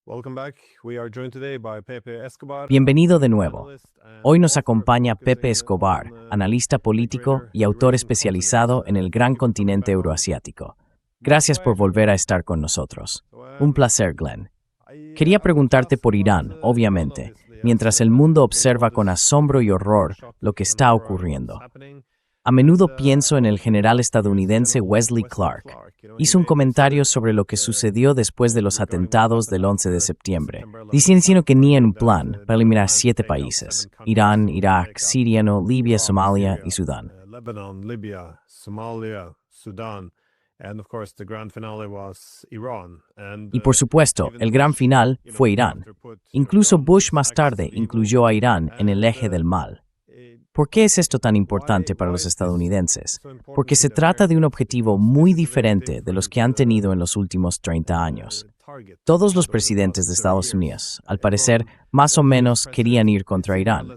Welcome back. We are joined today by Pepe Escobar. Bienvenido de nuevo. Hoy nos acompaña Pepe Escobar, analista político y autor especializado en el gran continente euroasiático. Gracias por volver a estar con nosotros. Un placer, Glenn. Quería preguntarte por Irán, obviamente, mientras el mundo observa con asombro y horror lo que está ocurriendo. A menudo pienso en el general estadounidense Wesley Clark. Hizo un comentario sobre lo que sucedió después de los atentados del 11 de septiembre, diciendo que tenían un plan para eliminar 7 países: Irán, Irak, Siria, Libia, Somalia y Sudán. Lebanon, Libya, Somalia, Sudán. And of course, the grand finale was Iran. Y por supuesto, el gran final fue Irán. Incluso Bush más tarde incluyó a Irán en el eje del mal. ¿Por qué es esto tan importante para los estadounidenses? Porque se trata de un objetivo muy diferente de los que han tenido en los últimos 30 años. Todos los presidentes de Estados Unidos, al parecer, más o menos querían ir contra Irán.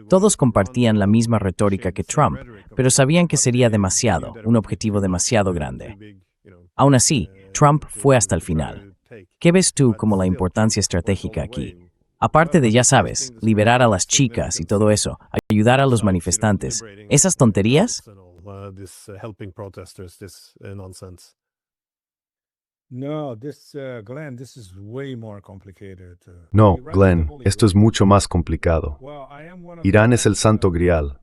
Todos compartían la misma retórica que Trump, pero sabían que sería demasiado, un objetivo demasiado grande. Aún así, Trump fue hasta el final. ¿Qué ves tú como la importancia estratégica aquí? Aparte de, ya sabes, liberar a las chicas y todo eso, ayudar a los manifestantes, ¿esas tonterías? No, Glenn, esto es mucho más complicado. Irán es el santo grial.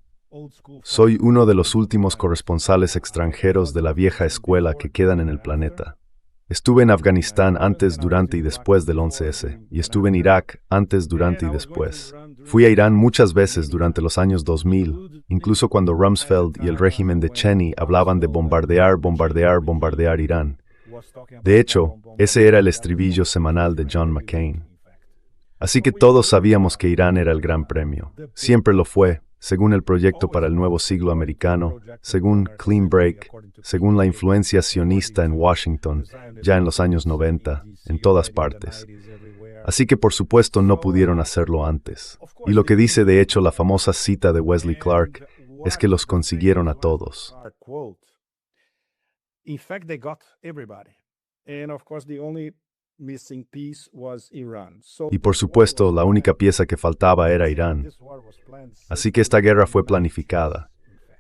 Soy uno de los últimos corresponsales extranjeros de la vieja escuela que quedan en el planeta. Estuve en Afganistán antes, durante y después del 11S, y estuve en Irak antes, durante y después. Fui a Irán muchas veces durante los años 2000, incluso cuando Rumsfeld y el régimen de Cheney hablaban de bombardear Irán. De hecho, ese era el estribillo semanal de John McCain. Así que todos sabíamos que Irán era el gran premio. Siempre lo fue, según el proyecto para el nuevo siglo americano, según Clean Break, según la influencia sionista en Washington, ya en los años 90, en todas partes. Así que por supuesto no pudieron hacerlo antes. Y lo que dice de hecho la famosa cita de Wesley Clark es que los consiguieron a todos. Y por supuesto, la única pieza que faltaba era Irán. Así que esta guerra fue planificada.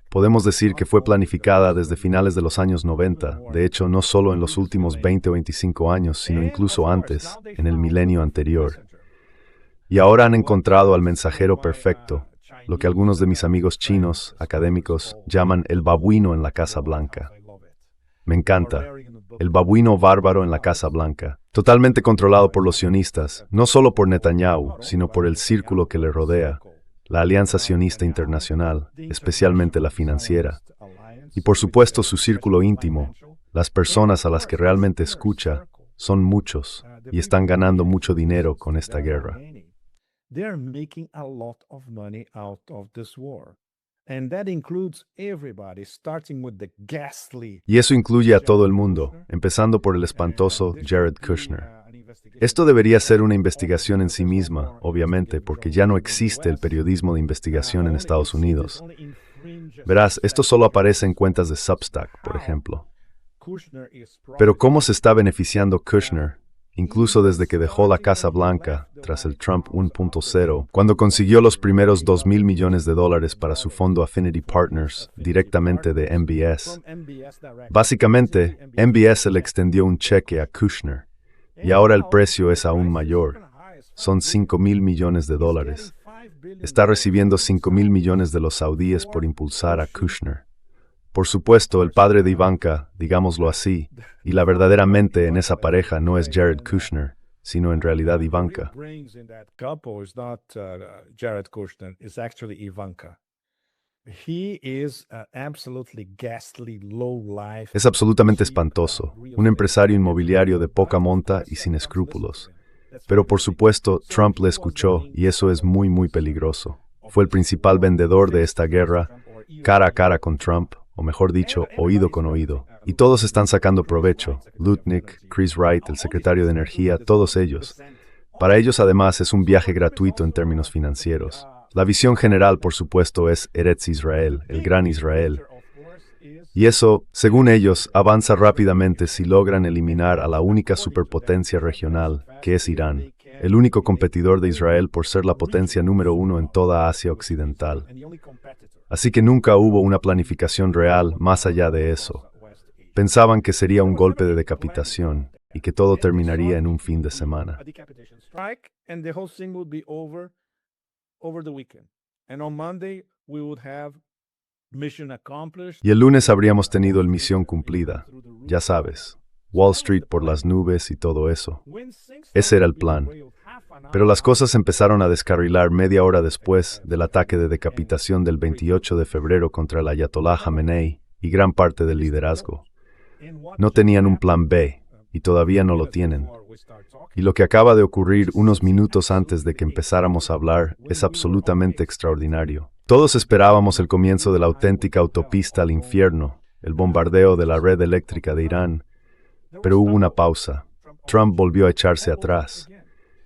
Podemos decir que fue planificada desde finales de los años 90, de hecho no solo en los últimos 20 o 25 años, sino incluso antes, en el milenio anterior. Y ahora han encontrado al mensajero perfecto, lo que algunos de mis amigos chinos, académicos, llaman el babuino en la Casa Blanca. Me encanta. El babuino bárbaro en la Casa Blanca, totalmente controlado por los sionistas, no solo por Netanyahu, sino por el círculo que le rodea, la Alianza Sionista Internacional, especialmente la financiera, y por supuesto su círculo íntimo, las personas a las que realmente escucha, son muchos, y están ganando mucho dinero con esta guerra. Y eso incluye a todo el mundo, empezando por el espantoso Jared Kushner. Esto debería ser una investigación en sí misma, obviamente, porque ya no existe el periodismo de investigación en Estados Unidos. Verás, esto solo aparece en cuentas de Substack, por ejemplo. Pero ¿cómo se está beneficiando Kushner? Incluso desde que dejó la Casa Blanca, tras el Trump 1.0, cuando consiguió los primeros $2,000 millones para su fondo Affinity Partners, directamente de MBS. Básicamente, MBS le extendió un cheque a Kushner, y ahora el precio es aún mayor. Son $5,000 millones. Está recibiendo $5,000 millones de los saudíes por impulsar a Kushner. Por supuesto, el padre de Ivanka, digámoslo así, y la verdaderamente en esa pareja no es Jared Kushner, sino en realidad Ivanka. Es absolutamente espantoso, un empresario inmobiliario de poca monta y sin escrúpulos. Pero por supuesto, Trump le escuchó y eso es muy, muy peligroso. Fue el principal vendedor de esta guerra, cara a cara con Trump, o mejor dicho, oído con oído. Y todos están sacando provecho. Lutnick, Chris Wright, el secretario de Energía, todos ellos. Para ellos además es un viaje gratuito en términos financieros. La visión general, por supuesto, es Eretz Israel, el gran Israel. Y eso, según ellos, avanza rápidamente si logran eliminar a la única superpotencia regional, que es Irán, el único competidor de Israel por ser la potencia número uno en toda Asia Occidental. Así que nunca hubo una planificación real más allá de eso. Pensaban que sería un golpe de decapitación y que todo terminaría en un fin de semana. Y el lunes habríamos tenido la misión cumplida. Ya sabes, Wall Street por las nubes y todo eso. Ese era el plan. Pero las cosas empezaron a descarrilar media hora después del ataque de decapitación del 28 de febrero contra el Ayatollah Jamenei y gran parte del liderazgo. No tenían un plan B, y todavía no lo tienen. Y lo que acaba de ocurrir unos minutos antes de que empezáramos a hablar es absolutamente extraordinario. Todos esperábamos el comienzo de la auténtica autopista al infierno, el bombardeo de la red eléctrica de Irán, pero hubo una pausa. Trump volvió a echarse atrás.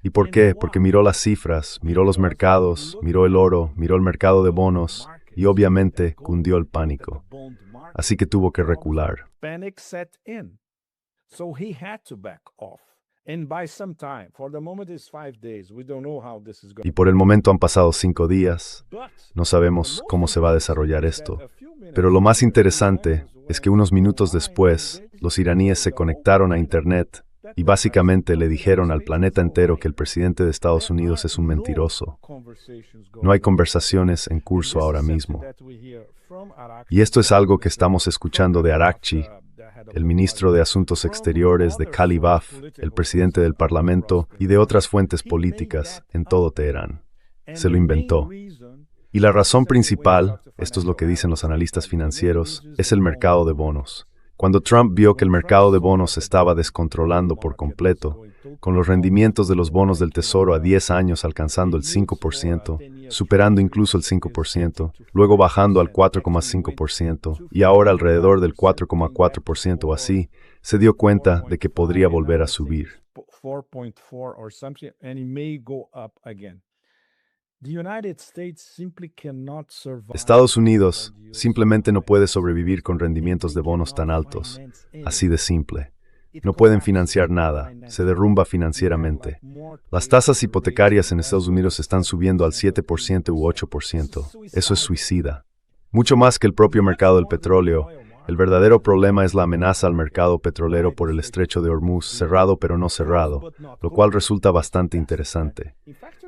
¿Y por qué? Porque miró las cifras, miró los mercados, miró el oro, miró el mercado de bonos y obviamente cundió el pánico. Así que tuvo que recular. Y por el momento han pasado 5 días. No sabemos cómo se va a desarrollar esto. Pero lo más interesante es que unos minutos después, los iraníes se conectaron a Internet y básicamente le dijeron al planeta entero que el presidente de Estados Unidos es un mentiroso. No hay conversaciones en curso ahora mismo. Y esto es algo que estamos escuchando de Araghchi, el ministro de Asuntos Exteriores, de Kalibaf, el presidente del Parlamento y de otras fuentes políticas en todo Teherán. Se lo inventó. Y la razón principal, esto es lo que dicen los analistas financieros, es el mercado de bonos. Cuando Trump vio que el mercado de bonos se estaba descontrolando por completo, con los rendimientos de los bonos del Tesoro a 10 años alcanzando el 5%, superando incluso el 5%, luego bajando al 4,5% y ahora alrededor del 4,4% o así, se dio cuenta de que podría volver a subir. Estados Unidos simplemente no puede sobrevivir con rendimientos de bonos tan altos, así de simple. No pueden financiar nada, se derrumba financieramente. Las tasas hipotecarias en Estados Unidos están subiendo al 7% u 8%. Eso es suicida. Mucho más que el propio mercado del petróleo, el verdadero problema es la amenaza al mercado petrolero por el estrecho de Hormuz, cerrado pero no cerrado, lo cual resulta bastante interesante.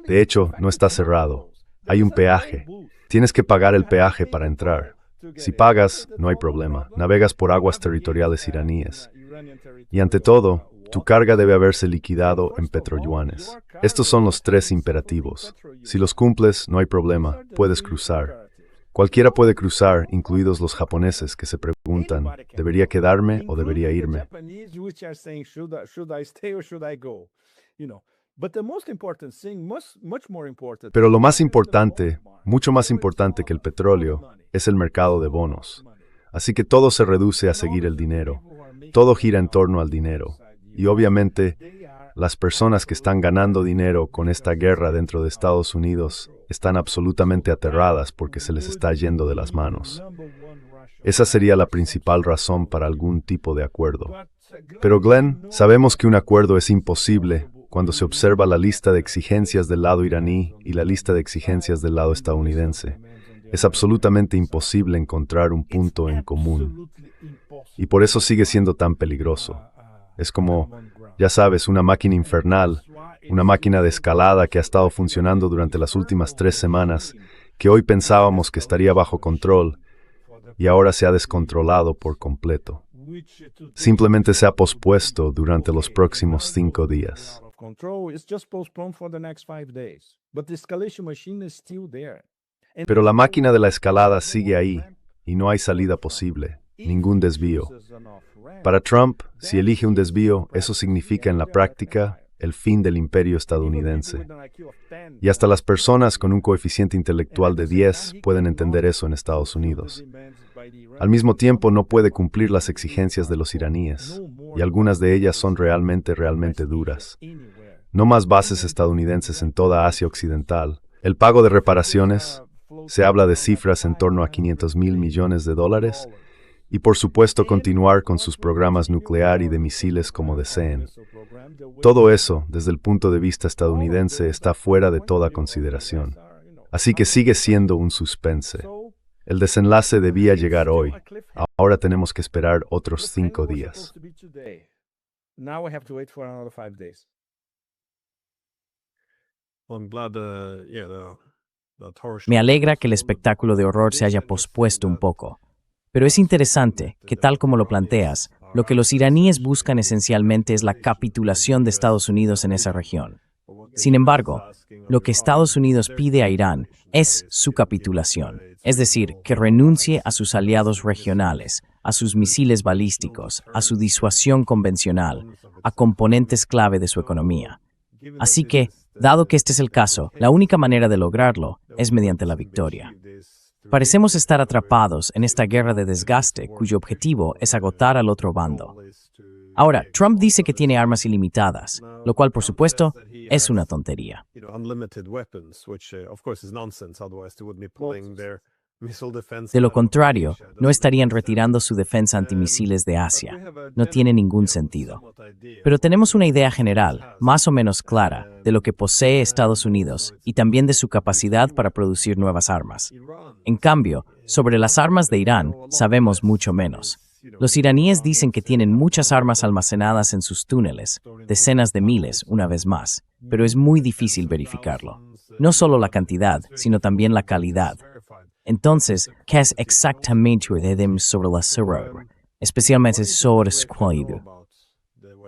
De hecho, no está cerrado. Hay un peaje. Tienes que pagar el peaje para entrar. Si pagas, no hay problema. Navegas por aguas territoriales iraníes. Y ante todo, tu carga debe haberse liquidado en petroyuanes. Estos son los 3 imperativos. Si los cumples, no hay problema. Puedes cruzar. Cualquiera puede cruzar, incluidos los japoneses que se preguntan, ¿debería quedarme o debería irme? Pero lo más importante, mucho más importante que el petróleo, es el mercado de bonos. Así que todo se reduce a seguir el dinero. Todo gira en torno al dinero. Y obviamente, las personas que están ganando dinero con esta guerra dentro de Estados Unidos están absolutamente aterradas porque se les está yendo de las manos. Esa sería la principal razón para algún tipo de acuerdo. Pero Glenn, sabemos que un acuerdo es imposible cuando se observa la lista de exigencias del lado iraní y la lista de exigencias del lado estadounidense. Es absolutamente imposible encontrar un punto en común. Y por eso sigue siendo tan peligroso. Es como, ya sabes, una máquina infernal, una máquina de escalada que ha estado funcionando durante las últimas 3 semanas, que hoy pensábamos que estaría bajo control, y ahora se ha descontrolado por completo. Simplemente se ha pospuesto durante los próximos 5 días. Pero la máquina de la escalada sigue ahí, y no hay salida posible, ningún desvío. Para Trump, si elige un desvío, eso significa en la práctica el fin del imperio estadounidense. Y hasta las personas con un coeficiente intelectual de 10 pueden entender eso en Estados Unidos. Al mismo tiempo, no puede cumplir las exigencias de los iraníes, y algunas de ellas son realmente duras. No más bases estadounidenses en toda Asia Occidental. El pago de reparaciones, se habla de cifras en torno a $500,000 millones, Y por supuesto continuar con sus programas nuclear y de misiles como deseen. Todo eso, desde el punto de vista estadounidense, está fuera de toda consideración. Así que sigue siendo un suspense. El desenlace debía llegar hoy. Ahora tenemos que esperar otros 5 días. Me alegra que el espectáculo de horror se haya pospuesto un poco. Pero es interesante que, tal como lo planteas, lo que los iraníes buscan esencialmente es la capitulación de Estados Unidos en esa región. Sin embargo, lo que Estados Unidos pide a Irán es su capitulación, es decir, que renuncie a sus aliados regionales, a sus misiles balísticos, a su disuasión convencional, a componentes clave de su economía. Así que, dado que este es el caso, la única manera de lograrlo es mediante la victoria. Parecemos estar atrapados en esta guerra de desgaste cuyo objetivo es agotar al otro bando. Ahora, Trump dice que tiene armas ilimitadas, lo cual, por supuesto, es una tontería. De lo contrario, no estarían retirando su defensa antimisiles de Asia. No tiene ningún sentido. Pero tenemos una idea general, más o menos clara, de lo que posee Estados Unidos y también de su capacidad para producir nuevas armas. En cambio, sobre las armas de Irán, sabemos mucho menos. Los iraníes dicen que tienen muchas armas almacenadas en sus túneles, decenas de miles, una vez más, pero es muy difícil verificarlo. No solo la cantidad, sino también la calidad. Entonces, ¿qué es exactamente sobre la Surur, especialmente sobre Squalido?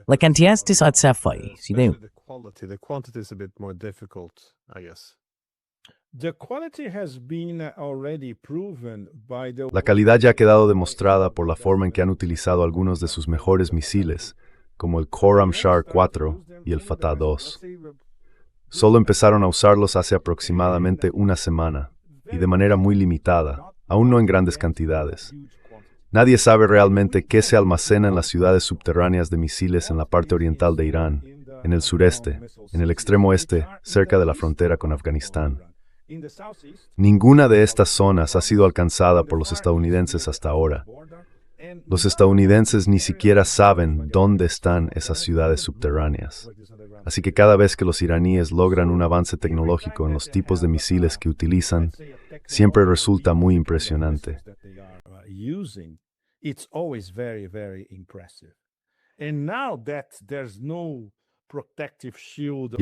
La cantidad de satisfactoria, ¿sí? The quantity is a bit more difficult, I guess. La calidad ya ha quedado demostrada por la forma en que han utilizado algunos de sus mejores misiles, como el Khorramshahr 4 y el Fatah 2. Solo empezaron a usarlos hace aproximadamente una semana, y de manera muy limitada, aún no en grandes cantidades. Nadie sabe realmente qué se almacena en las ciudades subterráneas de misiles en la parte oriental de Irán, en el sureste, en el extremo este, cerca de la frontera con Afganistán. Ninguna de estas zonas ha sido alcanzada por los estadounidenses hasta ahora. Los estadounidenses ni siquiera saben dónde están esas ciudades subterráneas. Así que cada vez que los iraníes logran un avance tecnológico en los tipos de misiles que utilizan, siempre resulta muy impresionante. Y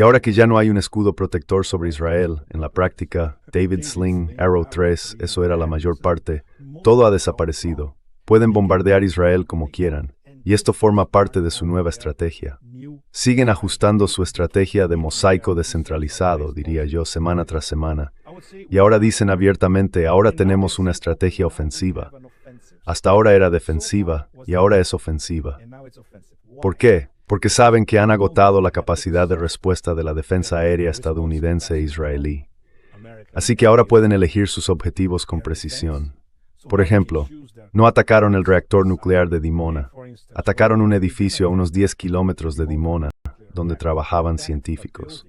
ahora que ya no hay un escudo protector sobre Israel, en la práctica, David Sling, Arrow 3, eso era la mayor parte, todo ha desaparecido. Pueden bombardear Israel como quieran, y esto forma parte de su nueva estrategia. Siguen ajustando su estrategia de mosaico descentralizado, diría yo, semana tras semana. Y ahora dicen abiertamente, ahora tenemos una estrategia ofensiva. Hasta ahora era defensiva, y ahora es ofensiva. ¿Por qué? Porque saben que han agotado la capacidad de respuesta de la defensa aérea estadounidense e israelí. Así que ahora pueden elegir sus objetivos con precisión. Por ejemplo, no atacaron el reactor nuclear de Dimona. Atacaron un edificio a unos 10 kilómetros de Dimona, donde trabajaban científicos.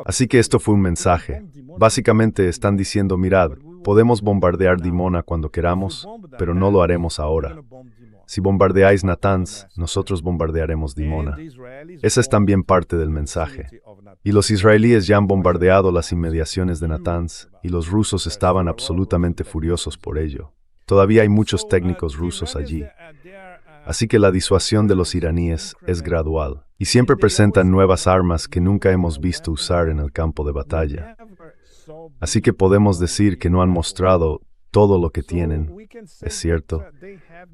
Así que esto fue un mensaje. Básicamente están diciendo, mirad, podemos bombardear Dimona cuando queramos, pero no lo haremos ahora. Si bombardeáis Natanz, nosotros bombardearemos Dimona. Esa es también parte del mensaje. Y los israelíes ya han bombardeado las inmediaciones de Natanz, y los rusos estaban absolutamente furiosos por ello. Todavía hay muchos técnicos rusos allí. Así que la disuasión de los iraníes es gradual, y siempre presentan nuevas armas que nunca hemos visto usar en el campo de batalla. Así que podemos decir que no han mostrado todo lo que tienen, es cierto.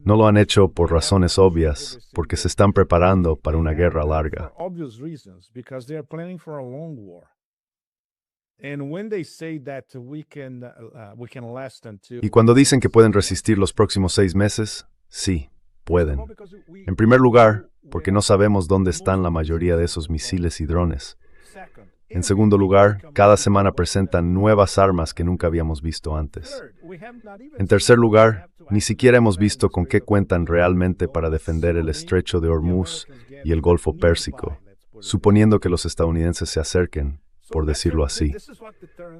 No lo han hecho por razones obvias, porque se están preparando para una guerra larga. Y cuando dicen que pueden resistir los próximos 6 meses, sí, pueden. En primer lugar, porque no sabemos dónde están la mayoría de esos misiles y drones. En segundo lugar, cada semana presentan nuevas armas que nunca habíamos visto antes. En tercer lugar, ni siquiera hemos visto con qué cuentan realmente para defender el estrecho de Hormuz y el Golfo Pérsico, suponiendo que los estadounidenses se acerquen, por decirlo así.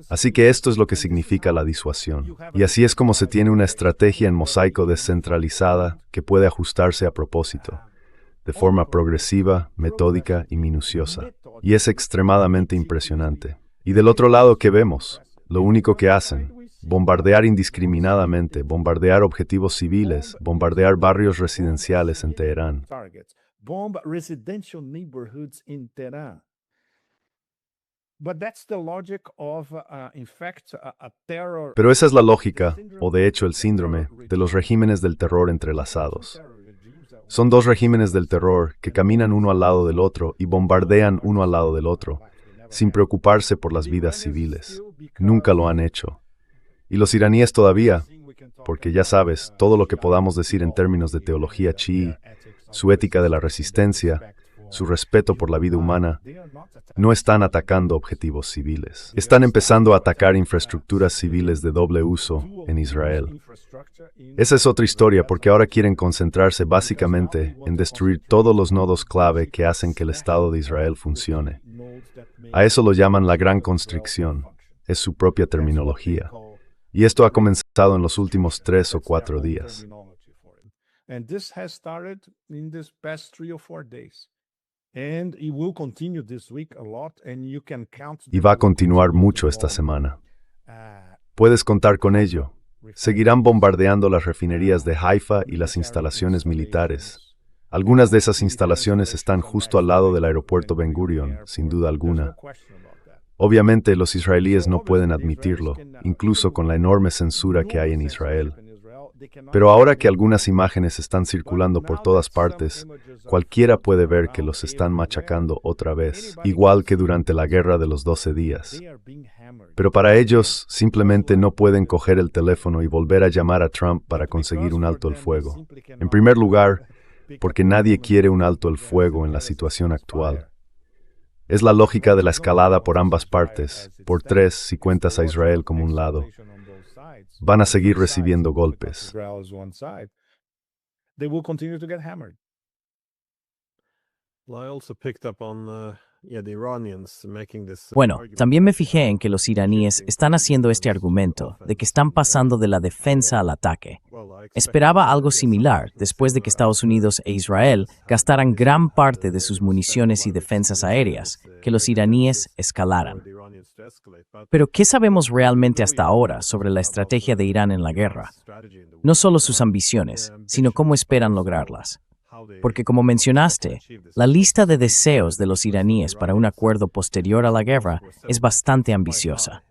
Así que esto es lo que significa la disuasión. Y así es como se tiene una estrategia en mosaico descentralizada que puede ajustarse a propósito, de forma progresiva, metódica y minuciosa. Y es extremadamente impresionante. Y del otro lado, ¿qué vemos? Lo único que hacen: bombardear indiscriminadamente, bombardear objetivos civiles, bombardear barrios residenciales en Teherán. Pero esa es la lógica, o de hecho el síndrome, de los regímenes del terror entrelazados. Son dos regímenes del terror que caminan uno al lado del otro y bombardean uno al lado del otro, sin preocuparse por las vidas civiles. Nunca lo han hecho. Y los iraníes todavía, porque ya sabes, todo lo que podamos decir en términos de teología chií, su ética de la resistencia, su respeto por la vida humana, no están atacando objetivos civiles. Están empezando a atacar infraestructuras civiles de doble uso en Israel. Esa es otra historia, porque ahora quieren concentrarse básicamente en destruir todos los nodos clave que hacen que el Estado de Israel funcione. A eso lo llaman la gran constricción. Es su propia terminología. Y esto ha comenzado en los últimos 3 o 4 días. Y va a continuar mucho esta semana. Puedes contar con ello. Seguirán bombardeando las refinerías de Haifa y las instalaciones militares. Algunas de esas instalaciones están justo al lado del aeropuerto Ben Gurion, sin duda alguna. Obviamente, los israelíes no pueden admitirlo, incluso con la enorme censura que hay en Israel. Pero ahora que algunas imágenes están circulando por todas partes, cualquiera puede ver que los están machacando otra vez, igual que durante la guerra de los 12 días. Pero para ellos, simplemente no pueden coger el teléfono y volver a llamar a Trump para conseguir un alto el fuego. En primer lugar, porque nadie quiere un alto el fuego en la situación actual. Es la lógica de la escalada por ambas partes, por 3 si cuentas a Israel como un lado. Van a seguir recibiendo golpes. Bueno, también me fijé en que los iraníes están haciendo este argumento de que están pasando de la defensa al ataque. Esperaba algo similar después de que Estados Unidos e Israel gastaran gran parte de sus municiones y defensas aéreas, que los iraníes escalaran. Pero, ¿qué sabemos realmente hasta ahora sobre la estrategia de Irán en la guerra? No solo sus ambiciones, sino cómo esperan lograrlas. Porque, como mencionaste, la lista de deseos de los iraníes para un acuerdo posterior a la guerra es bastante ambiciosa.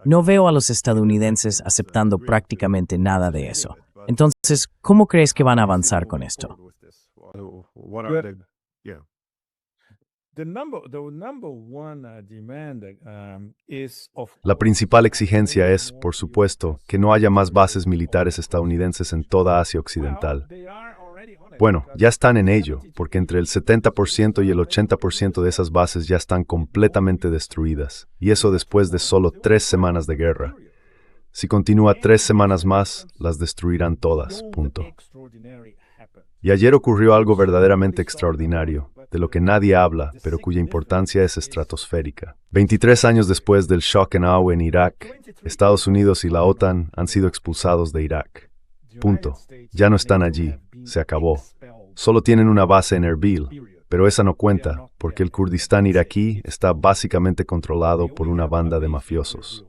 No veo a los estadounidenses aceptando prácticamente nada de eso. Entonces, ¿cómo crees que van a avanzar con esto? La principal exigencia es, por supuesto, que no haya más bases militares estadounidenses en toda Asia Occidental. Bueno, ya están en ello, porque entre el 70% y el 80% de esas bases ya están completamente destruidas, y eso después de solo 3 semanas de guerra. Si continúa 3 semanas más, las destruirán todas, punto. Y ayer ocurrió algo verdaderamente extraordinario, de lo que nadie habla, pero cuya importancia es estratosférica. 23 años después del shock and awe en Irak, Estados Unidos y la OTAN han sido expulsados de Irak. Punto. Ya no están allí. Se acabó. Solo tienen una base en Erbil, pero esa no cuenta, porque el Kurdistán iraquí está básicamente controlado por una banda de mafiosos.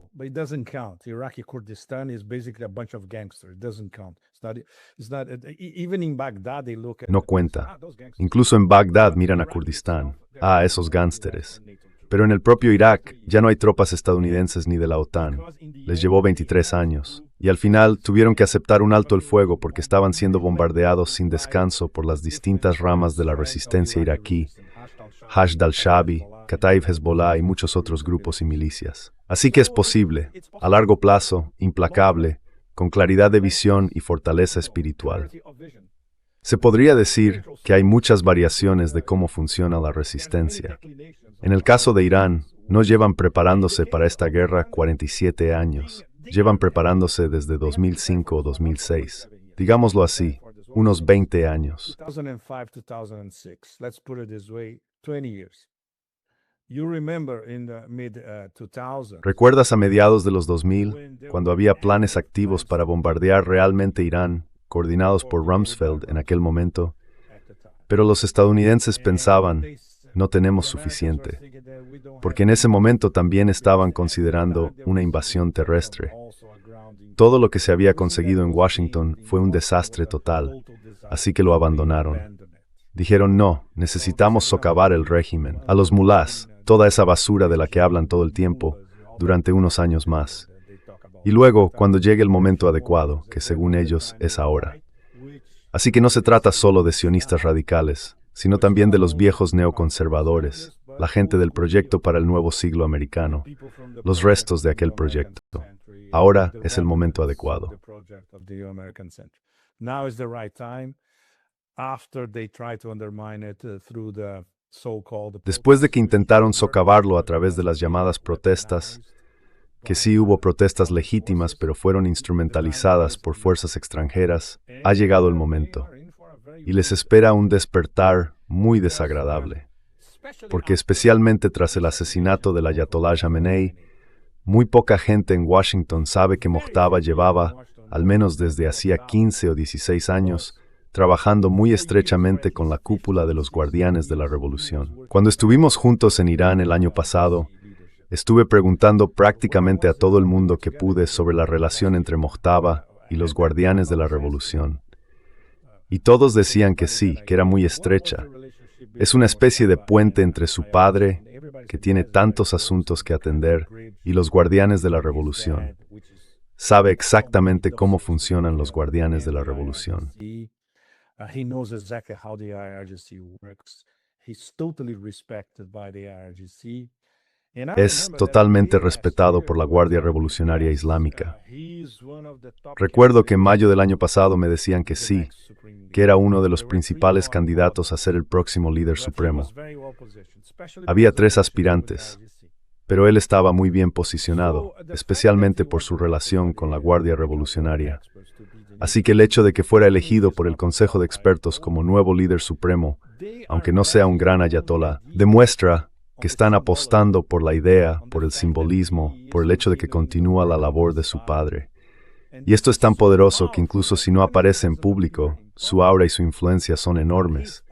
No cuenta. Incluso en Bagdad miran a Kurdistán. Esos gánsteres. Pero en el propio Irak ya no hay tropas estadounidenses ni de la OTAN. Les llevó 23 años. Y al final tuvieron que aceptar un alto el fuego porque estaban siendo bombardeados sin descanso por las distintas ramas de la resistencia iraquí, Hashd al-Shaabi, Kataib Hezbollah y muchos otros grupos y milicias. Así que es posible, a largo plazo, implacable, con claridad de visión y fortaleza espiritual. Se podría decir que hay muchas variaciones de cómo funciona la resistencia. En el caso de Irán, no llevan preparándose para esta guerra 47 años. Llevan preparándose desde 2005 o 2006. Digámoslo así, unos 20 años. ¿Recuerdas a mediados de los 2000, cuando había planes activos para bombardear realmente Irán, coordinados por Rumsfeld en aquel momento? Pero los estadounidenses pensaban, no tenemos suficiente, porque en ese momento también estaban considerando una invasión terrestre. Todo lo que se había conseguido en Washington fue un desastre total, así que lo abandonaron. Dijeron, no, necesitamos socavar el régimen, a los mulás, toda esa basura de la que hablan todo el tiempo, durante unos años más. Y luego, cuando llegue el momento adecuado, que según ellos es ahora. Así que no se trata solo de sionistas radicales, sino también de los viejos neoconservadores, la gente del proyecto para el nuevo siglo americano, los restos de aquel proyecto. Ahora es el momento adecuado. Después de que intentaron socavarlo a través de las llamadas protestas, que sí hubo protestas legítimas pero fueron instrumentalizadas por fuerzas extranjeras, ha llegado el momento. Y les espera un despertar muy desagradable, porque especialmente tras el asesinato del ayatolá Jamenei, muy poca gente en Washington sabe que Mojtaba llevaba, al menos desde hacía 15 o 16 años, trabajando muy estrechamente con la cúpula de los guardianes de la revolución. Cuando estuvimos juntos en Irán el año pasado, estuve preguntando prácticamente a todo el mundo que pude sobre la relación entre Mojtaba y los guardianes de la revolución. Y todos decían que sí, que era muy estrecha. Es una especie de puente entre su padre, que tiene tantos asuntos que atender, y los guardianes de la revolución. Sabe exactamente cómo funcionan los guardianes de la revolución. Es totalmente respetado por la Guardia Revolucionaria Islámica. Recuerdo que en mayo del año pasado me decían que sí, que era uno de los principales candidatos a ser el próximo líder supremo. Había 3 aspirantes, pero él estaba muy bien posicionado, especialmente por su relación con la Guardia Revolucionaria. Así que el hecho de que fuera elegido por el Consejo de Expertos como nuevo líder supremo, aunque no sea un gran ayatolá, demuestra que están apostando por la idea, por el simbolismo, por el hecho de que continúa la labor de su padre. Y esto es tan poderoso que incluso si no aparece en público, su aura y su influencia son enormes.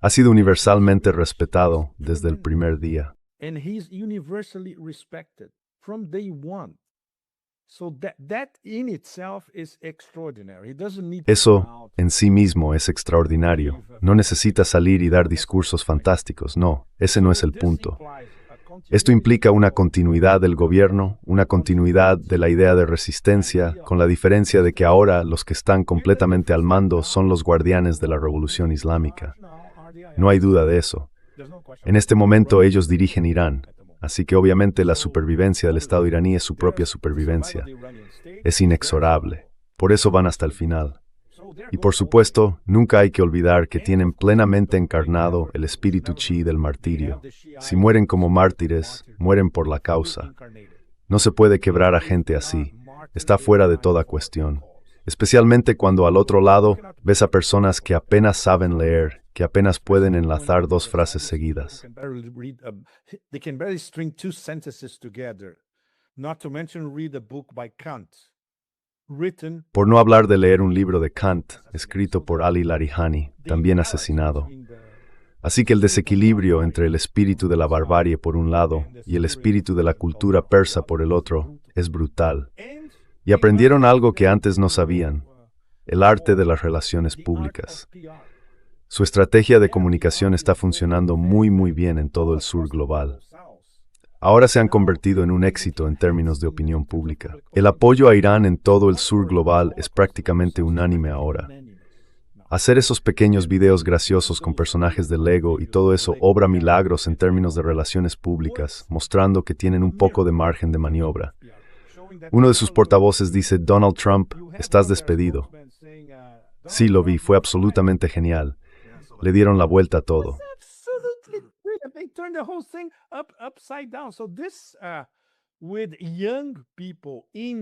Ha sido universalmente respetado desde el primer día. Eso en sí mismo es extraordinario. No necesita salir y dar discursos fantásticos, no, ese no es el punto. Esto implica una continuidad del gobierno, una continuidad de la idea de resistencia, con la diferencia de que ahora los que están completamente al mando son los guardianes de la revolución islámica. No hay duda de eso. En este momento ellos dirigen Irán. Así que obviamente la supervivencia del Estado iraní es su propia supervivencia. Es inexorable. Por eso van hasta el final. Y por supuesto, nunca hay que olvidar que tienen plenamente encarnado el espíritu chi del martirio. Si mueren como mártires, mueren por la causa. No se puede quebrar a gente así. Está fuera de toda cuestión. Especialmente cuando al otro lado ves a personas que apenas saben leer, que apenas pueden enlazar 2 frases seguidas. Por no hablar de leer un libro de Kant, escrito por Ali Larijani, también asesinado. Así que el desequilibrio entre el espíritu de la barbarie por un lado y el espíritu de la cultura persa por el otro es brutal. Y aprendieron algo que antes no sabían, el arte de las relaciones públicas. Su estrategia de comunicación está funcionando muy bien en todo el sur global. Ahora se han convertido en un éxito en términos de opinión pública. El apoyo a Irán en todo el sur global es prácticamente unánime ahora. Hacer esos pequeños videos graciosos con personajes de Lego y todo eso obra milagros en términos de relaciones públicas, mostrando que tienen un poco de margen de maniobra. Uno de sus portavoces dice, Donald Trump, estás despedido. Sí, lo vi, fue absolutamente genial. Le dieron la vuelta a todo.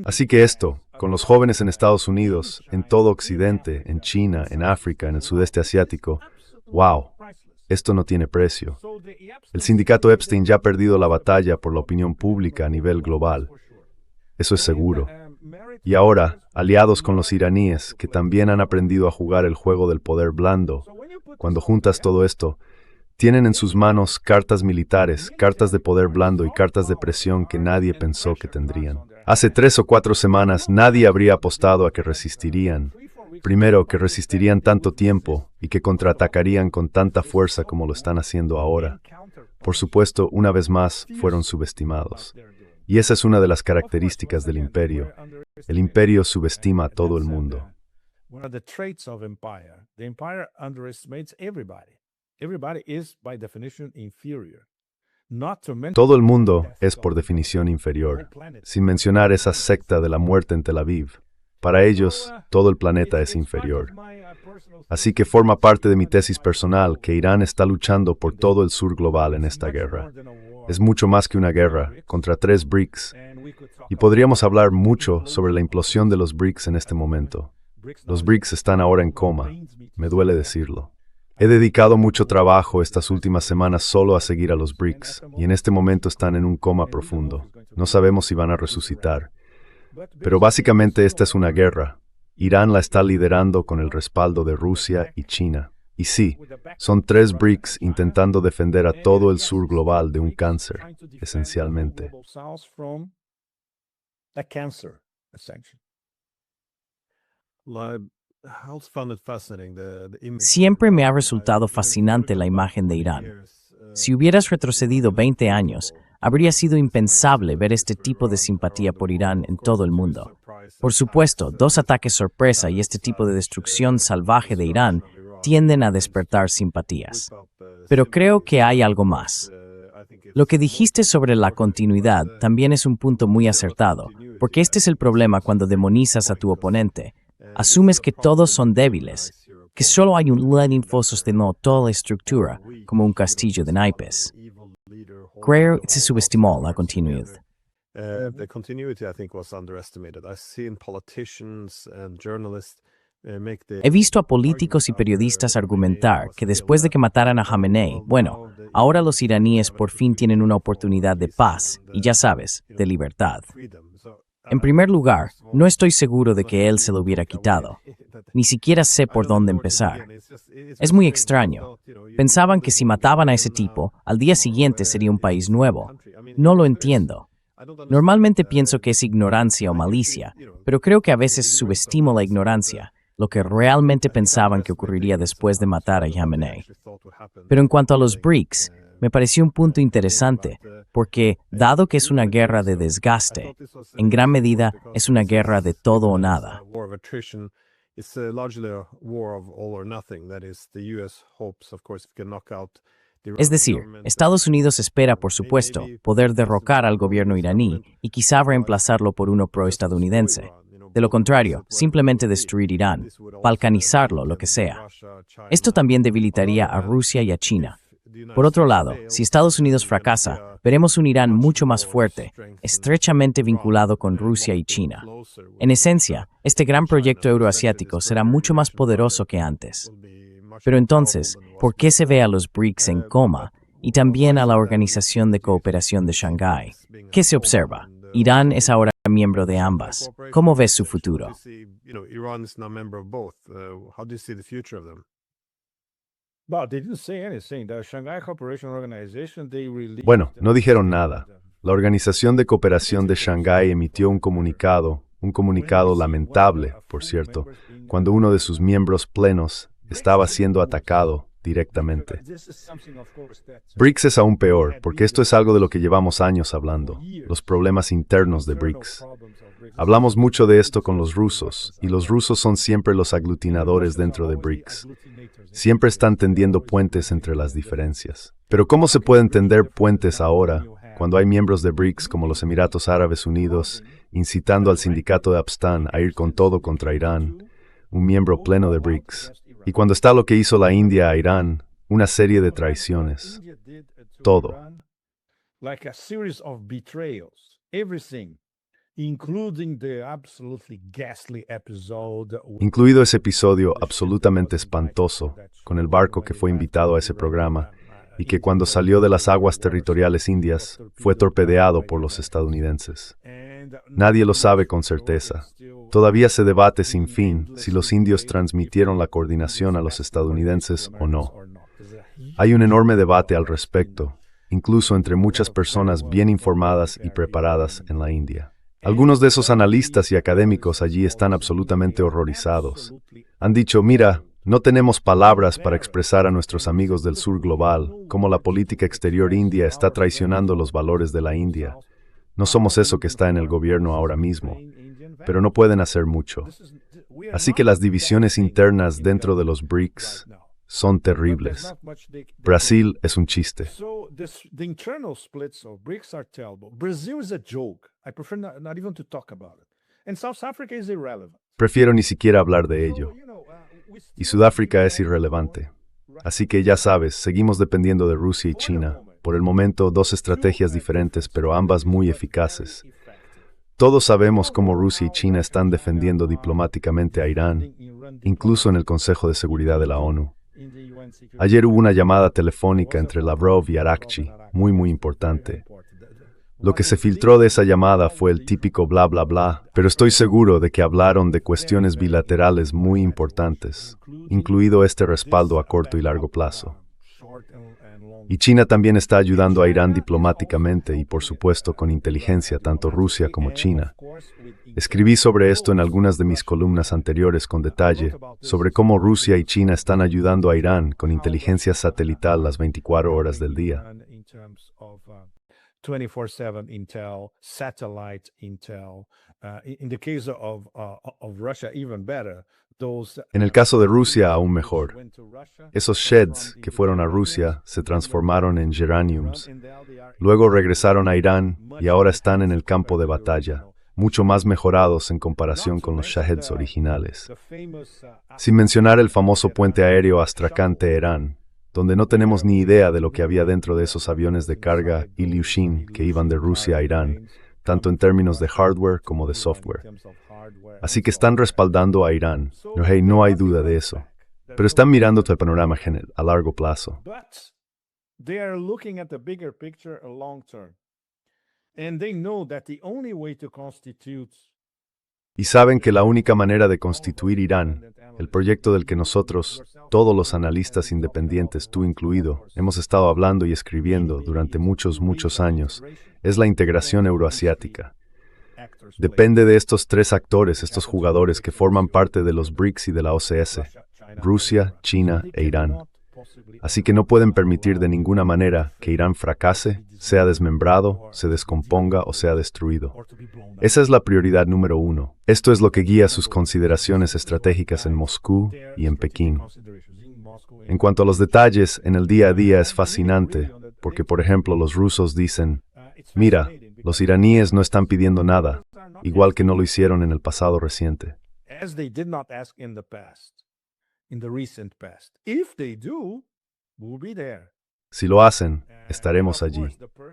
Así que esto, con los jóvenes en Estados Unidos, en todo Occidente, en China, en África, en el sudeste asiático, wow, esto no tiene precio. El sindicato Epstein ya ha perdido la batalla por la opinión pública a nivel global. Eso es seguro. Y ahora, aliados con los iraníes, que también han aprendido a jugar el juego del poder blando, cuando juntas todo esto, tienen en sus manos cartas militares, cartas de poder blando y cartas de presión que nadie pensó que tendrían. Hace 3 o 4 semanas nadie habría apostado a que resistirían. Primero, que resistirían tanto tiempo y que contraatacarían con tanta fuerza como lo están haciendo ahora. Por supuesto, una vez más, fueron subestimados. Y esa es una de las características del imperio. El imperio subestima a todo el mundo. Todo el mundo es por definición inferior, sin mencionar esa secta de la muerte en Tel Aviv. Para ellos, todo el planeta es inferior. Así que forma parte de mi tesis personal que Irán está luchando por todo el sur global en esta guerra. Es mucho más que una guerra contra 3 BRICS. Y podríamos hablar mucho sobre la implosión de los BRICS en este momento. Los BRICS están ahora en coma. Me duele decirlo. He dedicado mucho trabajo estas últimas semanas solo a seguir a los BRICS, y en este momento están en un coma profundo. No sabemos si van a resucitar. Pero básicamente esta es una guerra. Irán la está liderando con el respaldo de Rusia y China. Y sí, son 3 BRICS intentando defender a todo el sur global de un cáncer, esencialmente. Siempre me ha resultado fascinante la imagen de Irán. Si hubieras retrocedido 20 años, habría sido impensable ver este tipo de simpatía por Irán en todo el mundo. Por supuesto, 2 ataques sorpresa y este tipo de destrucción salvaje de Irán tienden a despertar simpatías. Pero creo que hay algo más. Lo que dijiste sobre la continuidad también es un punto muy acertado, porque este es el problema cuando demonizas a tu oponente. Asumes que todos son débiles, que solo hay un líder sosteniendo toda la estructura, como un castillo de naipes. Creo que se subestimó la continuidad. The continuity, I think, was underestimated. I've seen politicians and journalists make the He visto a políticos y periodistas argumentar que después de que mataran a Khamenei, bueno, ahora los iraníes por fin tienen una oportunidad de paz y, ya sabes, de libertad. En primer lugar, no estoy seguro de que él se lo hubiera quitado. Ni siquiera sé por dónde empezar. Es muy extraño. Pensaban que si mataban a ese tipo, al día siguiente sería un país nuevo. No lo entiendo. Normalmente pienso que es ignorancia o malicia, pero creo que a veces subestimo la ignorancia, lo que realmente pensaban que ocurriría después de matar a Khamenei. Pero en cuanto a los BRICS, me pareció un punto interesante, porque, dado que es una guerra de desgaste, en gran medida es una guerra de todo o nada. Es decir, Estados Unidos espera, por supuesto, poder derrocar al gobierno iraní y quizá reemplazarlo por uno pro-estadounidense. De lo contrario, simplemente destruir Irán, balcanizarlo, lo que sea. Esto también debilitaría a Rusia y a China. Por otro lado, si Estados Unidos fracasa, veremos un Irán mucho más fuerte, estrechamente vinculado con Rusia y China. En esencia, este gran proyecto euroasiático será mucho más poderoso que antes. Pero entonces, ¿por qué se ve a los BRICS en coma y también a la Organización de Cooperación de Shanghái? ¿Qué se observa? Irán es ahora miembro de ambas. ¿Cómo ves su futuro? Bueno, no dijeron nada. La Organización de Cooperación de Shanghái emitió un comunicado lamentable, por cierto, cuando uno de sus miembros plenos estaba siendo atacado directamente. BRICS es aún peor, porque esto es algo de lo que llevamos años hablando, los problemas internos de BRICS. Hablamos mucho de esto con los rusos, y los rusos son siempre los aglutinadores dentro de BRICS. Siempre están tendiendo puentes entre las diferencias. Pero ¿cómo se pueden tender puentes ahora, cuando hay miembros de BRICS como los Emiratos Árabes Unidos, incitando al sindicato de Abstan a ir con todo contra Irán, un miembro pleno de BRICS? Y cuando está lo que hizo la India a Irán, una serie de traiciones. Todo. Incluido ese episodio absolutamente espantoso con el barco que fue invitado a ese programa, y que cuando salió de las aguas territoriales indias, fue torpedeado por los estadounidenses. Nadie lo sabe con certeza. Todavía se debate sin fin si los indios transmitieron la coordinación a los estadounidenses o no. Hay un enorme debate al respecto, incluso entre muchas personas bien informadas y preparadas en la India. Algunos de esos analistas y académicos allí están absolutamente horrorizados. Han dicho, mira, no tenemos palabras para expresar a nuestros amigos del sur global cómo la política exterior india está traicionando los valores de la India. No somos eso que está en el gobierno ahora mismo, pero no pueden hacer mucho. Así que las divisiones internas dentro de los BRICS son terribles. Brasil es un chiste. The internal splits of BRICS are terrible. Brazil is a joke. I prefer not even to talk about it. And South Africa is irrelevant. Prefiero ni siquiera hablar de ello. Y Sudáfrica es irrelevante. Así que ya sabes, seguimos dependiendo de Rusia y China. Por el momento, dos estrategias diferentes, pero ambas muy eficaces. Todos sabemos cómo Rusia y China están defendiendo diplomáticamente a Irán, incluso en el Consejo de Seguridad de la ONU. Ayer hubo una llamada telefónica entre Lavrov y Arakchi, muy importante. Lo que se filtró de esa llamada fue el típico bla bla bla, pero estoy seguro de que hablaron de cuestiones bilaterales muy importantes, incluido este respaldo a corto y largo plazo. Y China también está ayudando a Irán diplomáticamente y, por supuesto, con inteligencia, tanto Rusia como China. Escribí sobre esto en algunas de mis columnas anteriores con detalle, sobre cómo Rusia y China están ayudando a Irán con inteligencia satelital las 24 horas del día. 24/7 intel, satellite intel. In the case of Russia, even better. En el caso de Rusia, aún mejor. Esos sheds que fueron a Rusia se transformaron en geraniums. Luego regresaron a Irán y ahora están en el campo de batalla, mucho más mejorados en comparación con los Shaheds originales. Sin mencionar el famoso puente aéreo Astrakhan-Teherán, donde no tenemos ni idea de lo que había dentro de esos aviones de carga Ilyushin que iban de Rusia a Irán, tanto en términos de hardware como de software. Así que están respaldando a Irán, no hay duda de eso. Pero están mirando todo el panorama general a largo plazo. They are looking at the bigger picture long term. And they know that the only way to constitute Y saben que la única manera de constituir Irán, el proyecto del que nosotros, todos los analistas independientes, tú incluido, hemos estado hablando y escribiendo durante muchos años, es la integración euroasiática. Depende de estos tres actores, estos jugadores que forman parte de los BRICS y de la OCS, Rusia, China e Irán. Así que no pueden permitir de ninguna manera que Irán fracase, sea desmembrado, se descomponga o sea destruido. Esa es la prioridad número 1. Esto es lo que guía sus consideraciones estratégicas en Moscú y en Pekín. En cuanto a los detalles, en el día a día es fascinante, porque por ejemplo los rusos dicen, mira, los iraníes no están pidiendo nada, igual que no lo hicieron en el pasado reciente. as they did not ask in the past, in the recent past. If they do, we'll be there. Si lo hacen, estaremos allí.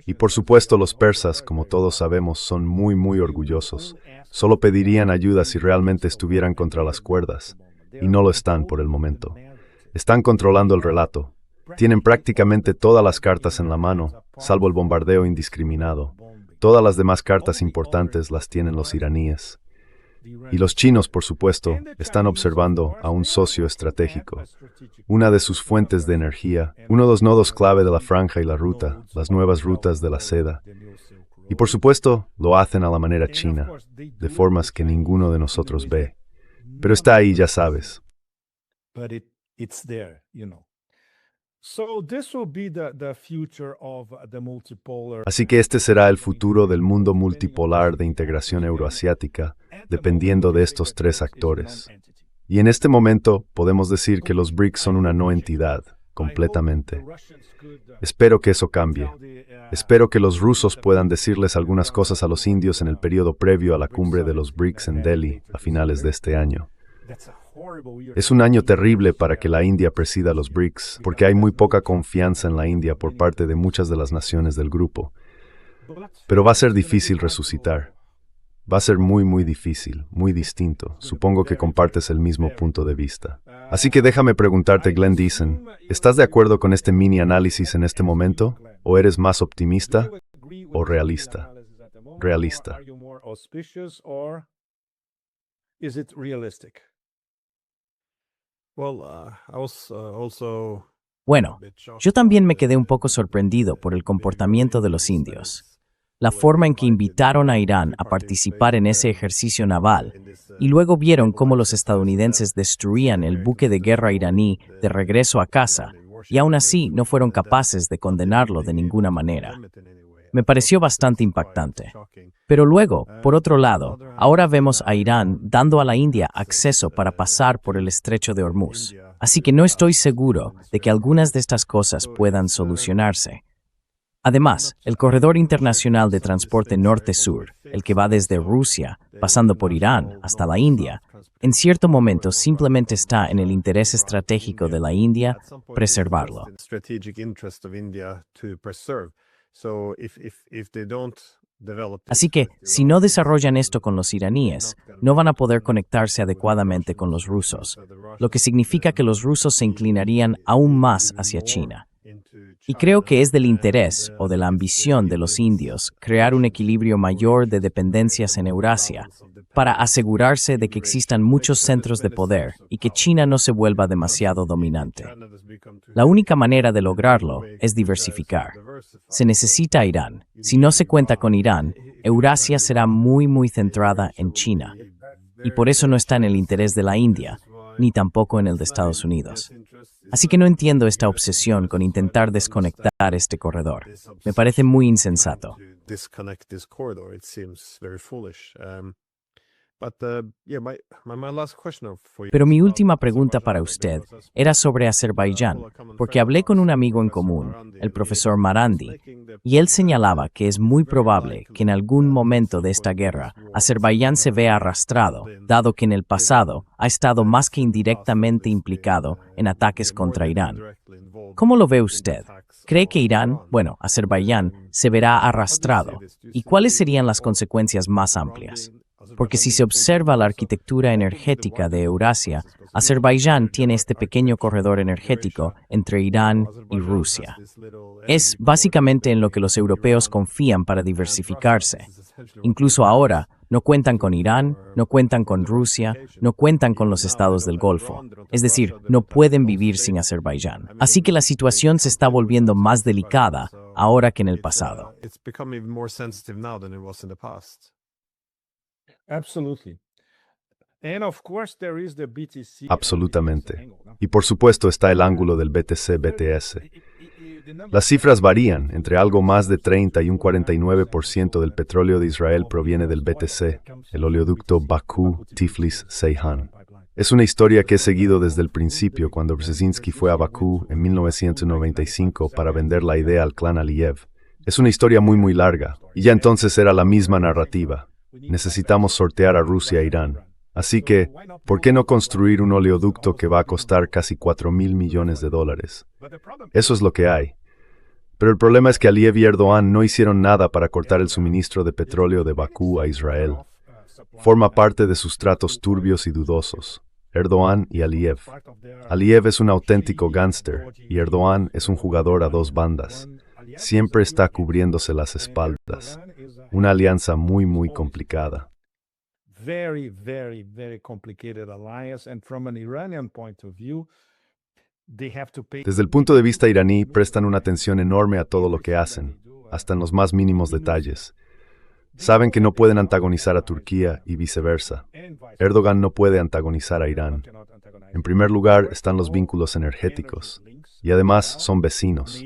Y por supuesto los persas, como todos sabemos, son muy orgullosos. Solo pedirían ayuda si realmente estuvieran contra las cuerdas. Y no lo están por el momento. Están controlando el relato. Tienen prácticamente todas las cartas en la mano, salvo el bombardeo indiscriminado. Todas las demás cartas importantes las tienen los iraníes. Y los chinos, por supuesto, están observando a un socio estratégico, una de sus fuentes de energía, uno de los nodos clave de la franja y la ruta, las nuevas rutas de la seda. Y por supuesto, lo hacen a la manera china, de formas que ninguno de nosotros ve. Pero está ahí, ya sabes. It's there, you know. So this will be the future of the multipolar. Así que este será el futuro del mundo multipolar de integración euroasiática, dependiendo de estos tres actores. Y en este momento podemos decir que los BRICS son una no entidad, completamente. Espero que eso cambie. Espero que los rusos puedan decirles algunas cosas a los indios en el periodo previo a la cumbre de los BRICS en Delhi a finales de este año. Es un año terrible para que la India presida los BRICS, porque hay muy poca confianza en la India por parte de muchas de las naciones del grupo. Pero va a ser difícil resucitar. Va a ser muy difícil, muy distinto. Supongo que compartes el mismo punto de vista. Así que déjame preguntarte, Glenn Deason, ¿estás de acuerdo con este mini análisis en este momento? ¿O eres más optimista o realista? Realista. Is it realistic? Well, I was also Bueno, yo también me quedé un poco sorprendido por el comportamiento de los indios. La forma en que invitaron a Irán a participar en ese ejercicio naval, y luego vieron cómo los estadounidenses destruían el buque de guerra iraní de regreso a casa, y aún así no fueron capaces de condenarlo de ninguna manera. Me pareció bastante impactante. Pero luego, por otro lado, ahora vemos a Irán dando a la India acceso para pasar por el estrecho de Hormuz. Así que no estoy seguro de que algunas de estas cosas puedan solucionarse. Además, el corredor internacional de transporte norte-sur, el que va desde Rusia, pasando por Irán hasta la India, en cierto momento simplemente está en el interés estratégico de la India preservarlo. Así que, si no desarrollan esto con los iraníes, no van a poder conectarse adecuadamente con los rusos, lo que significa que los rusos se inclinarían aún más hacia China. Y creo que es del interés o de la ambición de los indios crear un equilibrio mayor de dependencias en Eurasia para asegurarse de que existan muchos centros de poder y que China no se vuelva demasiado dominante. La única manera de lograrlo es diversificar. Se necesita a Irán. Si no se cuenta con Irán, Eurasia será muy centrada en China. Y por eso no está en el interés de la India, ni tampoco en el de Estados Unidos. Así que no entiendo esta obsesión con intentar desconectar este corredor. Me parece muy insensato. Pero mi última pregunta para usted era sobre Azerbaiyán, porque hablé con un amigo en común, el profesor Marandi, y él señalaba que es muy probable que en algún momento de esta guerra Azerbaiyán se vea arrastrado, dado que en el pasado ha estado más que indirectamente implicado en ataques contra Irán. ¿Cómo lo ve usted? ¿Cree que Irán, Azerbaiyán, se verá arrastrado? ¿Y cuáles serían las consecuencias más amplias? Porque si se observa la arquitectura energética de Eurasia, Azerbaiyán tiene este pequeño corredor energético entre Irán y Rusia. Es básicamente en lo que los europeos confían para diversificarse. Incluso ahora, no cuentan con Irán, no cuentan con Rusia, no cuentan con los estados del Golfo. Es decir, no pueden vivir sin Azerbaiyán. Así que la situación se está volviendo más delicada ahora que en el pasado. Absolutamente. Y por supuesto está el ángulo del BTC-BTS. Las cifras varían, entre algo más de 30 y un 49% del petróleo de Israel proviene del BTC, el oleoducto Bakú-Tiflis-Ceyhan. Es una historia que he seguido desde el principio cuando Brzezinski fue a Bakú en 1995 para vender la idea al clan Aliyev. Es una historia muy larga, y ya entonces era la misma narrativa. Necesitamos sortear a Rusia e Irán. Así que, ¿por qué no construir un oleoducto que va a costar casi $4.000 millones? Eso es lo que hay. Pero el problema es que Aliyev y Erdogan no hicieron nada para cortar el suministro de petróleo de Bakú a Israel. Forma parte de sus tratos turbios y dudosos. Erdogan y Aliyev. Aliyev es un auténtico gángster y Erdogan es un jugador a dos bandas. Siempre está cubriéndose las espaldas. Una alianza muy complicada. Desde el punto de vista iraní, prestan una atención enorme a todo lo que hacen, hasta en los más mínimos detalles. Saben que no pueden antagonizar a Turquía y viceversa. Erdogan no puede antagonizar a Irán. En primer lugar están los vínculos energéticos, y además son vecinos.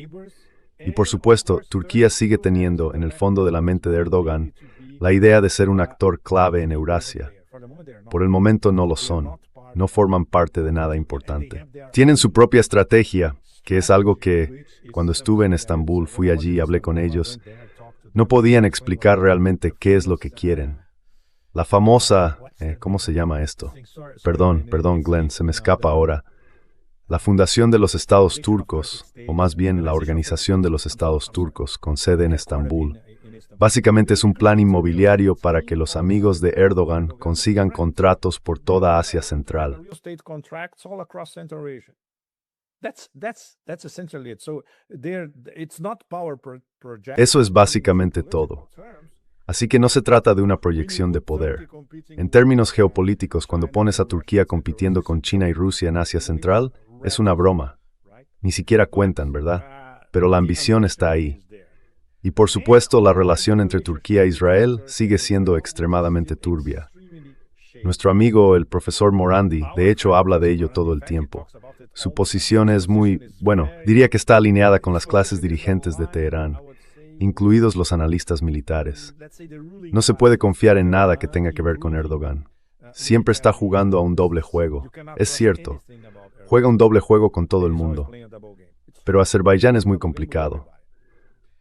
Y por supuesto, Turquía sigue teniendo, en el fondo de la mente de Erdogan, la idea de ser un actor clave en Eurasia. Por el momento no lo son. No forman parte de nada importante. Tienen su propia estrategia, que es algo que, cuando estuve en Estambul, fui allí y hablé con ellos, no podían explicar realmente qué es lo que quieren. La famosa, ¿cómo se llama esto? Perdón, Glenn, se me escapa ahora. La Fundación de los Estados Turcos, o más bien la Organización de los Estados Turcos, con sede en Estambul, Básicamente es un plan inmobiliario para que los amigos de Erdogan consigan contratos por toda Asia Central. Real estate contracts all across Central Asia. That's essentially it. So it's not power projection. Eso es básicamente todo. Así que no se trata de una proyección de poder. En términos geopolíticos, cuando pones a Turquía compitiendo con China y Rusia en Asia Central, es una broma. Ni siquiera cuentan, ¿verdad? Pero la ambición está ahí. Y por supuesto, la relación entre Turquía e Israel sigue siendo extremadamente turbia. Nuestro amigo, el profesor Morandi, de hecho habla de ello todo el tiempo. Su posición es diría que está alineada con las clases dirigentes de Teherán, incluidos los analistas militares. No se puede confiar en nada que tenga que ver con Erdogan. Siempre está jugando a un doble juego. Es cierto, juega un doble juego con todo el mundo. Pero Azerbaiyán es muy complicado.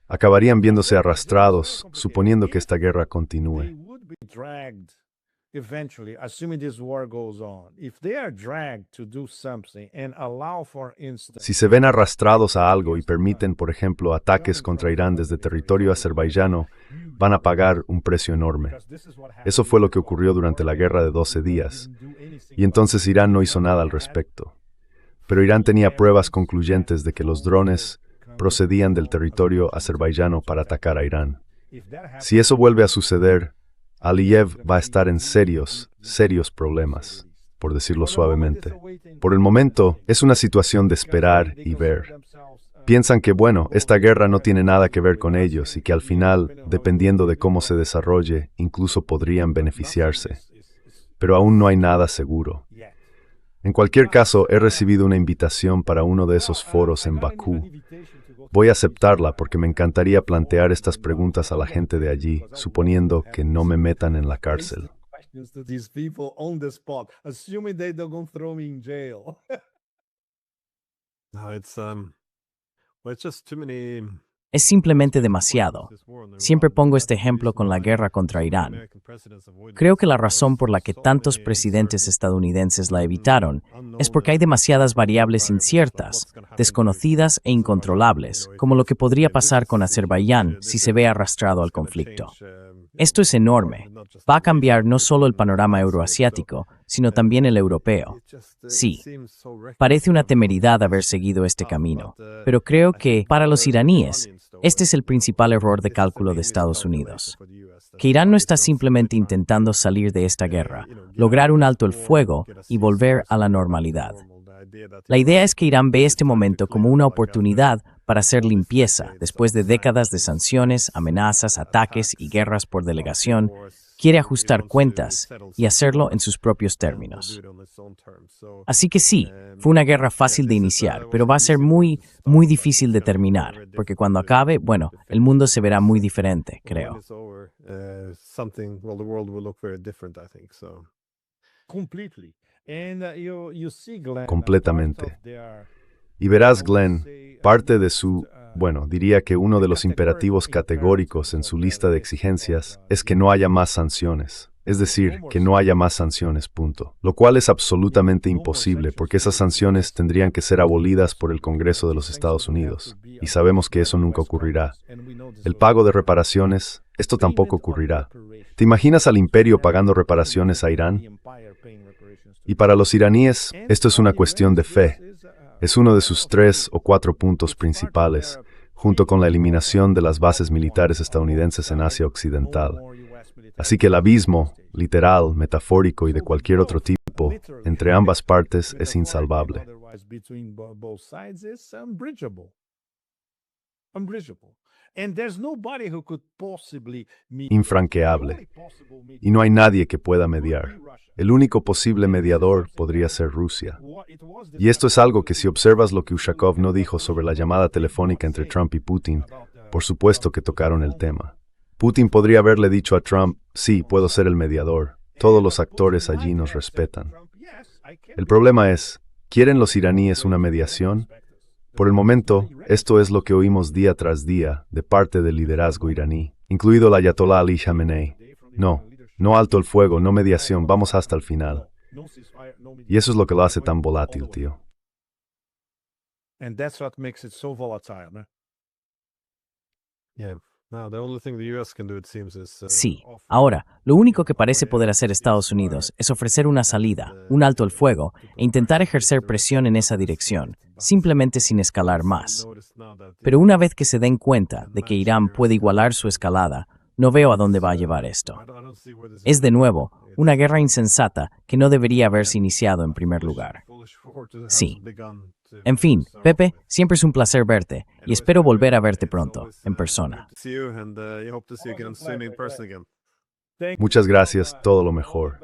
Acabarían viéndose arrastrados, suponiendo que esta guerra continúe. Eventually, assuming this war goes on, if they are dragged to do something and allow, for instance, Si se ven arrastrados a algo y permiten, por ejemplo, ataques contra Irán desde territorio azerbaiyano, van a pagar un precio enorme. Eso fue lo que ocurrió durante la guerra de 12 días. Y entonces Irán no hizo nada al respecto. Pero Irán tenía pruebas concluyentes de que los drones procedían del territorio azerbaiyano para atacar a Irán. Si eso vuelve a suceder, Aliyev va a estar en serios problemas, por decirlo suavemente. Por el momento, es una situación de esperar y ver. Piensan que, esta guerra no tiene nada que ver con ellos y que al final, dependiendo de cómo se desarrolle, incluso podrían beneficiarse. Pero aún no hay nada seguro. En cualquier caso, he recibido una invitación para uno de esos foros en Bakú. Voy a aceptarla porque me encantaría plantear estas preguntas a la gente de allí, suponiendo que no me metan en la cárcel. to these people on the spot, assuming they don't gonna throw me in jail. No, it's just too many. Es simplemente demasiado. Siempre pongo este ejemplo con la guerra contra Irán. Creo que la razón por la que tantos presidentes estadounidenses la evitaron es porque hay demasiadas variables inciertas, desconocidas e incontrolables, como lo que podría pasar con Azerbaiyán si se ve arrastrado al conflicto. Esto es enorme. Va a cambiar no solo el panorama euroasiático, sino también el europeo. Sí, parece una temeridad haber seguido este camino, pero creo que, para los iraníes, este es el principal error de cálculo de Estados Unidos. Que Irán no está simplemente intentando salir de esta guerra, lograr un alto el fuego y volver a la normalidad. La idea es que Irán ve este momento como una oportunidad para hacer limpieza después de décadas de sanciones, amenazas, ataques y guerras por delegación. Quiere ajustar cuentas y hacerlo en sus propios términos. Así que sí, fue una guerra fácil de iniciar, pero va a ser muy difícil de terminar, porque cuando acabe, el mundo se verá muy diferente, creo. Completamente. Y verás, Glenn, parte de diría que uno de los imperativos categóricos en su lista de exigencias es que no haya más sanciones. Es decir, que no haya más sanciones, punto. Lo cual es absolutamente imposible porque esas sanciones tendrían que ser abolidas por el Congreso de los Estados Unidos. Y sabemos que eso nunca ocurrirá. El pago de reparaciones, esto tampoco ocurrirá. ¿Te imaginas al imperio pagando reparaciones a Irán? Y para los iraníes, esto es una cuestión de fe. Es uno de sus 3 o 4 puntos principales, junto con la eliminación de las bases militares estadounidenses en Asia Occidental. Así que el abismo, literal, metafórico y de cualquier otro tipo, entre ambas partes es insalvable. Infranqueable. Y no hay nadie que pueda mediar. El único posible mediador podría ser Rusia. Y esto es algo que si observas lo que Ushakov no dijo sobre la llamada telefónica entre Trump y Putin, por supuesto que tocaron el tema. Putin podría haberle dicho a Trump, sí, puedo ser el mediador. Todos los actores allí nos respetan. El problema es, ¿quieren los iraníes una mediación? Por el momento, esto es lo que oímos día tras día de parte del liderazgo iraní, incluido el Ayatollah Ali Khamenei. No alto el fuego, no mediación, vamos hasta el final. Y eso es lo que lo hace tan volátil, tío. And that's what makes it so volatile, man. Yeah. Sí. Ahora, lo único que parece poder hacer Estados Unidos es ofrecer una salida, un alto el fuego, e intentar ejercer presión en esa dirección, simplemente sin escalar más. Pero una vez que se den cuenta de que Irán puede igualar su escalada, no veo a dónde va a llevar esto. Es de nuevo una guerra insensata que no debería haberse iniciado en primer lugar. Sí. En fin, Pepe, siempre es un placer verte y espero volver a verte pronto, en persona. Muchas gracias, todo lo mejor.